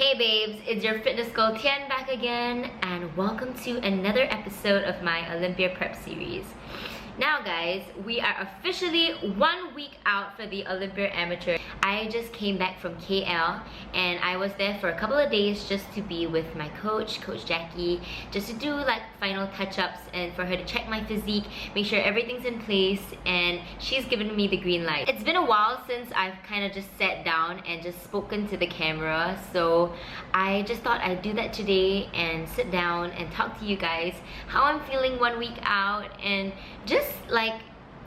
Hey babes, it's your fitness girl Tyen back again, and welcome to another episode of my Olympia prep series. Now guys, we are officially 1 week out for the Olympia Amateur. I just came back from KL and I was there for a couple of days just to be with my coach, Coach Jackie, just to do like final touch-ups and for her to check my physique, make sure everything's in place, and she's given me the green light. It's been a while since I've kind of just sat down and just spoken to the camera, so I just thought I'd do that today and sit down and talk to you guys how I'm feeling 1 week out and just like,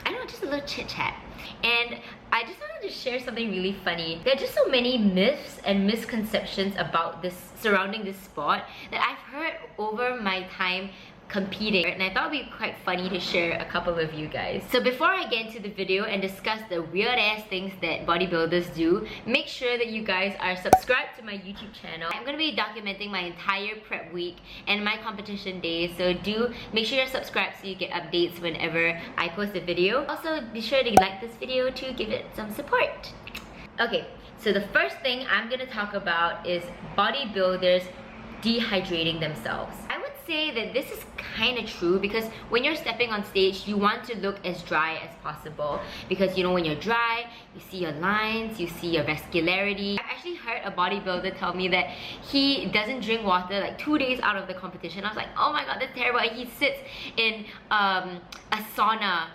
I don't know, just a little chit chat. And I just wanted to share something really funny. There are just so many myths and misconceptions about this, surrounding this sport, that I've heard over my time competing, and I thought it'd be quite funny to share a couple with you guys. So before I get into the video and discuss the weird ass things that bodybuilders do, make sure that you guys are subscribed to my YouTube channel. I'm gonna be documenting my entire prep week and my competition days, so do make sure you're subscribed so you get updates whenever I post a video. Also, be sure to like this video to give it some support. Okay, so the first thing I'm gonna talk about is bodybuilders dehydrating themselves. I would say that this is kind of true because when you're stepping on stage, you want to look as dry as possible, because you know, when you're dry, you see your lines, you see your vascularity. I've actually heard a bodybuilder tell me that he doesn't drink water like 2 days out of the competition. I was like, oh my god, that's terrible. And he sits in a sauna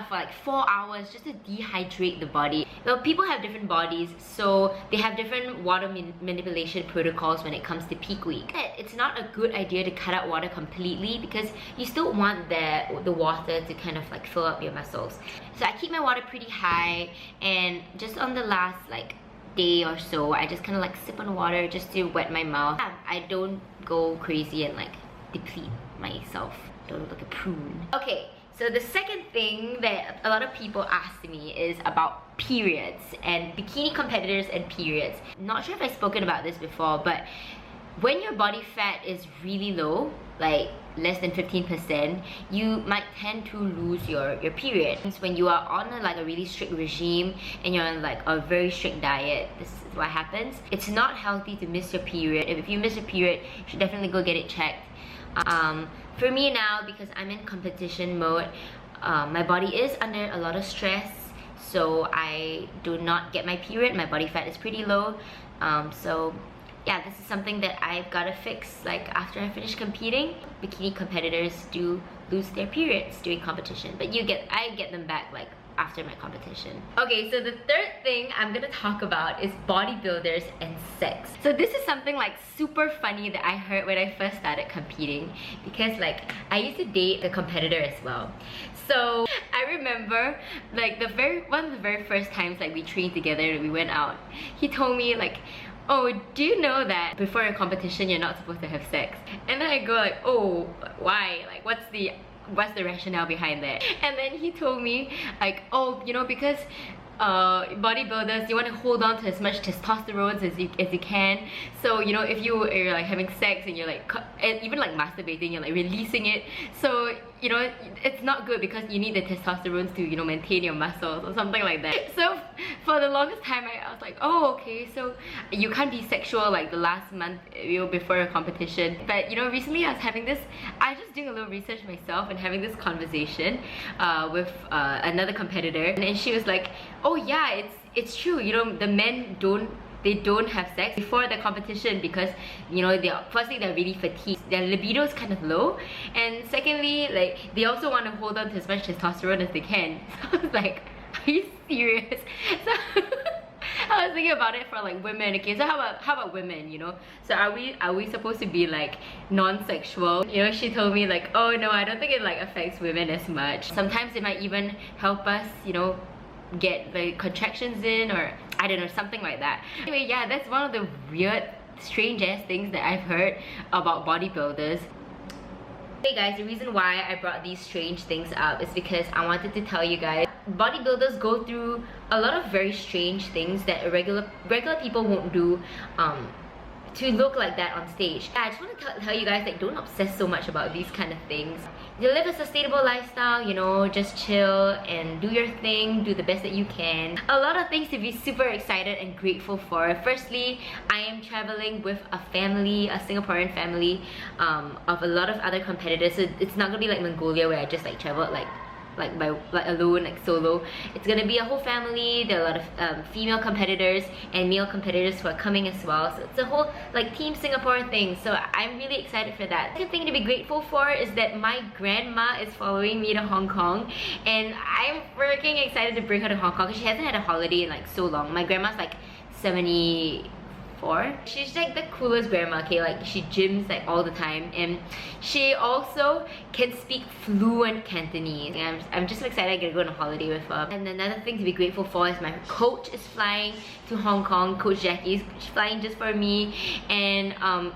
for like 4 hours just to dehydrate the body. Well, people have different bodies, so they have different water manipulation protocols when it comes to peak week. It's not a good idea to cut out water completely because you still want the water to kind of like fill up your muscles. So I keep my water pretty high, and just on the last like day or so, I just kind of like sip on water just to wet my mouth. I don't go crazy and like deplete myself. Don't look like a prune. Okay. So the second thing that a lot of people ask me is about periods and bikini competitors and periods. Not sure if I've spoken about this before, but when your body fat is really low, like less than 15%, you might tend to lose your period. When you are on a really strict regime and you're on like a very strict diet, this is what happens. It's not healthy to miss your period. If you miss a period, you should definitely go get it checked. For me now, because I'm in competition mode, my body is under a lot of stress, so I do not get my period. My body fat is pretty low, so yeah, this is something that I've got to fix like after I finish competing. Bikini competitors do lose their periods during competition, but I get them back like after my competition. Okay, so the third thing I'm gonna talk about is bodybuilders and sex. So this is something like super funny that I heard when I first started competing, because like I used to date a competitor as well. So I remember like one of the very first times like we trained together, we went out, he told me like, oh, do you know that before a competition you're not supposed to have sex? And then I go like, oh, why? Like what's the rationale behind that? And then he told me like, oh, you know, because bodybuilders, you want to hold on to as much testosterone as you can. So you know, if you're like having sex and you're like even like masturbating, you're like releasing it. So you know, it's not good because you need the testosterone to, you know, maintain your muscles or something like that. So for the longest time, I was like, oh, okay, so you can't be sexual like the last month, you know, before a competition. But you know, recently I was just doing a little research myself and having this conversation with another competitor, and she was like, oh yeah, it's true, you know, the men don't have sex before the competition because, you know, firstly they're really fatigued, their libido is kind of low, and secondly like they also want to hold on to as much testosterone as they can. So I was like, are you serious? So I was thinking about it for like women. Okay, so how about women, you know? So are we supposed to be like non-sexual? You know, she told me like, oh no, I don't think it like affects women as much. Sometimes it might even help us, you know, get the contractions in, or I don't know, something like that. Anyway, yeah, that's one of the weird, strange ass things that I've heard about bodybuilders. Hey guys, the reason why I brought these strange things up is because I wanted to tell you guys, bodybuilders go through a lot of very strange things that regular people won't do to look like that on stage. Yeah, I just want to tell you guys, like, don't obsess so much about these kind of things. You live a sustainable lifestyle, you know, just chill and do your thing, do the best that you can. A lot of things to be super excited and grateful for. Firstly, I am traveling with a family, a Singaporean family of a lot of other competitors. So it's not gonna be like Mongolia where I just like traveled like alone, like solo. It's gonna be a whole family. There are a lot of female competitors and male competitors who are coming as well. So it's a whole like Team Singapore thing. So I'm really excited for that. Second thing to be grateful for is that my grandma is following me to Hong Kong, and I'm freaking excited to bring her to Hong Kong because she hasn't had a holiday in like so long. My grandma's like 74. She's like the coolest grandma, okay? Like she gyms like all the time, and she also can speak fluent Cantonese. And I'm just so excited I get to go on a holiday with her. And another thing to be grateful for is my coach is flying to Hong Kong. Coach Jackie's flying just for me, and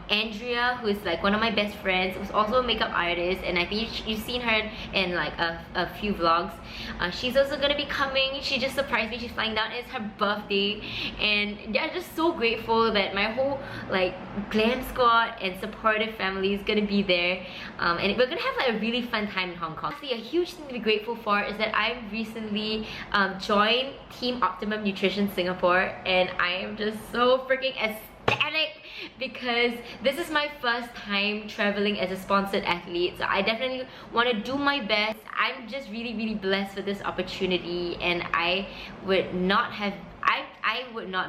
Andrea, who is like one of my best friends, who's also a makeup artist, and I think you've seen her in like a few vlogs. She's also gonna be coming. She just surprised me. She's flying down. It's her birthday, and yeah, I'm just so grateful that my whole like glam squad and supportive family is gonna be there, and we're gonna have like a really fun time in Hong Kong. Lastly, a huge thing to be grateful for is that I recently joined Team Optimum Nutrition Singapore, and I am just so freaking ecstatic because this is my first time traveling as a sponsored athlete. So I definitely want to do my best. I'm just really blessed with this opportunity, and I would not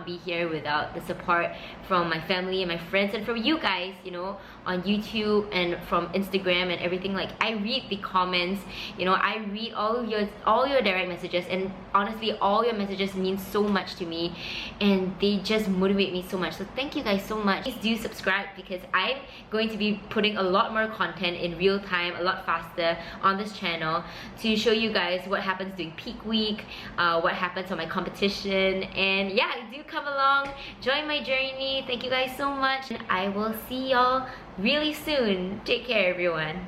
be here without the support from my family and my friends and from you guys, you know, on YouTube and from Instagram and everything. Like, I read the comments, you know, I read all your direct messages, and honestly all your messages mean so much to me, and they just motivate me so much. So thank you guys so much. Please do subscribe because I'm going to be putting a lot more content in real time, a lot faster on this channel to show you guys what happens during peak week, what happens on my competition, and yeah, do come along, join my journey. Thank you guys so much, and I will see y'all really soon. Take care, everyone.